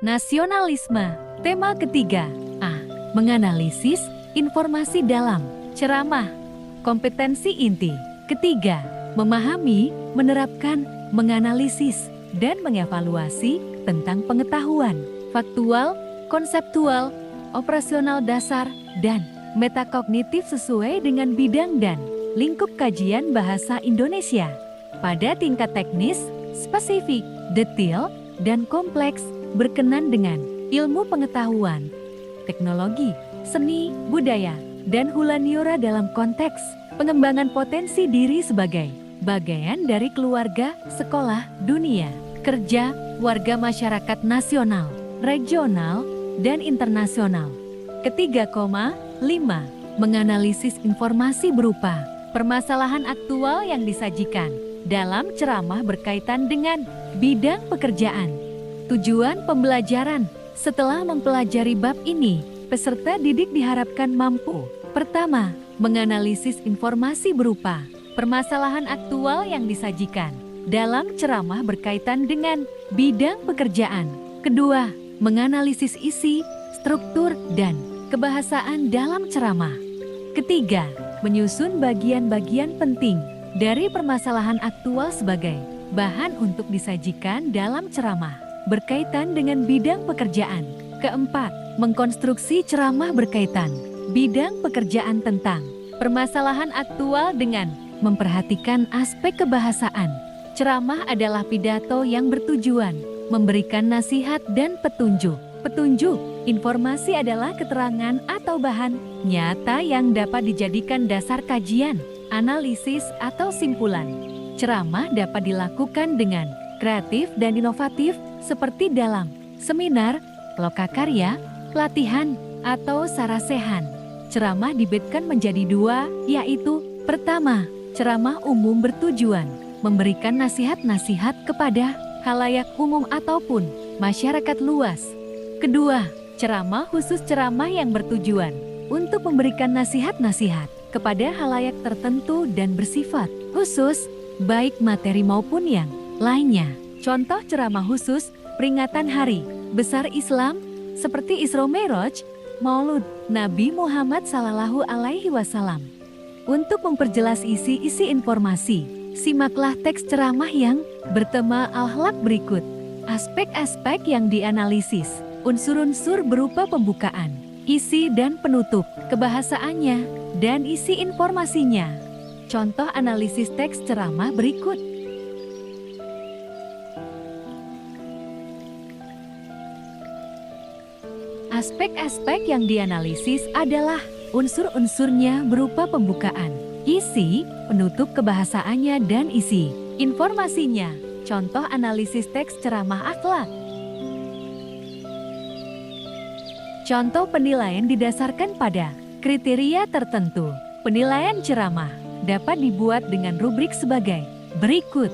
Nasionalisme. Tema ketiga. A. Menganalisis informasi dalam ceramah. Kompetensi inti. Ketiga. Memahami, menerapkan, menganalisis, dan mengevaluasi tentang pengetahuan faktual, konseptual, operasional dasar, dan metakognitif sesuai dengan bidang dan lingkup kajian bahasa Indonesia. Pada tingkat teknis, spesifik, detail, dan kompleks, berkenan dengan ilmu pengetahuan, teknologi, seni, budaya, dan humaniora dalam konteks pengembangan potensi diri sebagai bagian dari keluarga, sekolah, dunia, kerja, warga masyarakat nasional, regional, dan internasional. Ketiga, 5. Menganalisis informasi berupa permasalahan aktual yang disajikan dalam ceramah berkaitan dengan bidang pekerjaan. Tujuan pembelajaran. Setelah mempelajari bab ini, peserta didik diharapkan mampu. Pertama, menganalisis informasi berupa permasalahan aktual yang disajikan dalam ceramah berkaitan dengan bidang pekerjaan. Kedua, menganalisis isi, struktur, dan kebahasaan dalam ceramah. Ketiga, menyusun bagian-bagian penting dari permasalahan aktual sebagai bahan untuk disajikan dalam ceramah berkaitan dengan bidang pekerjaan. Keempat, mengkonstruksi ceramah berkaitan bidang pekerjaan tentang permasalahan aktual dengan memperhatikan aspek kebahasaan. Ceramah adalah pidato yang bertujuan memberikan nasihat dan petunjuk. Informasi adalah keterangan atau bahan nyata yang dapat dijadikan dasar kajian, analisis, atau simpulan. Ceramah dapat dilakukan dengan kreatif dan inovatif seperti dalam seminar, lokakarya, pelatihan, atau sarasehan. Ceramah dibedakan menjadi dua, yaitu pertama, ceramah umum bertujuan memberikan nasihat-nasihat kepada khalayak umum ataupun masyarakat luas. Kedua, ceramah khusus, ceramah yang bertujuan untuk memberikan nasihat-nasihat kepada khalayak tertentu dan bersifat khusus, baik materi maupun yang lainnya. Contoh ceramah khusus, peringatan Hari Besar Islam seperti Isra Mi'raj, Maulud Nabi Muhammad SAW. Untuk memperjelas isi informasi, simaklah teks ceramah yang bertema akhlak berikut. Aspek-aspek yang dianalisis, unsur-unsur berupa pembukaan, isi dan penutup, kebahasaannya, dan isi informasinya. Contoh analisis teks ceramah berikut. Aspek-aspek yang dianalisis adalah unsur-unsurnya berupa pembukaan, isi, penutup, kebahasaannya, dan isi informasinya. Contoh analisis teks ceramah akhlak. Contoh penilaian didasarkan pada kriteria tertentu. Penilaian ceramah dapat dibuat dengan rubrik sebagai berikut.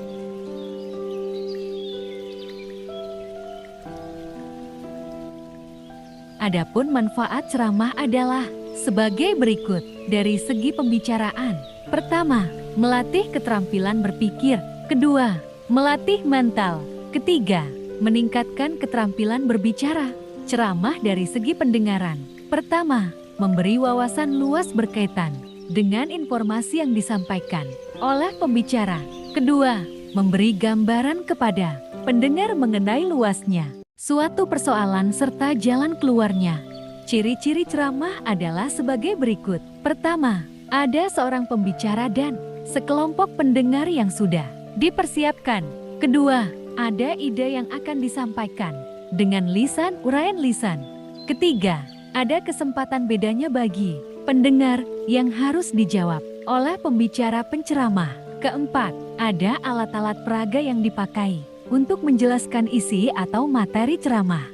Adapun manfaat ceramah adalah sebagai berikut. Dari segi pembicaraan, pertama, melatih keterampilan berpikir. Kedua, melatih mental. Ketiga, meningkatkan keterampilan berbicara. Ceramah dari segi pendengaran. Pertama, memberi wawasan luas berkaitan dengan informasi yang disampaikan oleh pembicara. Kedua, memberi gambaran kepada pendengar mengenai luasnya suatu persoalan serta jalan keluarnya. Ciri-ciri ceramah adalah sebagai berikut. Pertama, ada seorang pembicara dan sekelompok pendengar yang sudah dipersiapkan. Kedua, ada ide yang akan disampaikan dengan lisan, uraian lisan. Ketiga, ada kesempatan bedanya bagi pendengar yang harus dijawab oleh pembicara penceramah. Keempat, ada alat-alat peraga yang dipakai untuk menjelaskan isi atau materi ceramah.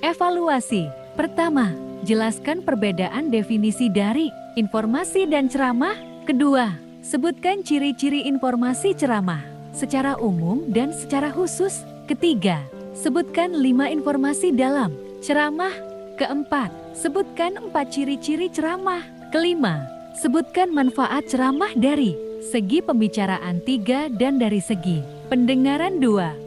Evaluasi. Pertama, jelaskan perbedaan definisi dari informasi dan ceramah. Kedua, sebutkan ciri-ciri informasi ceramah secara umum dan secara khusus. Ketiga, sebutkan 5 informasi dalam ceramah. Keempat, sebutkan 4 ciri-ciri ceramah. Kelima, sebutkan manfaat ceramah dari segi pembicaraan 3 dan dari segi pendengaran 2.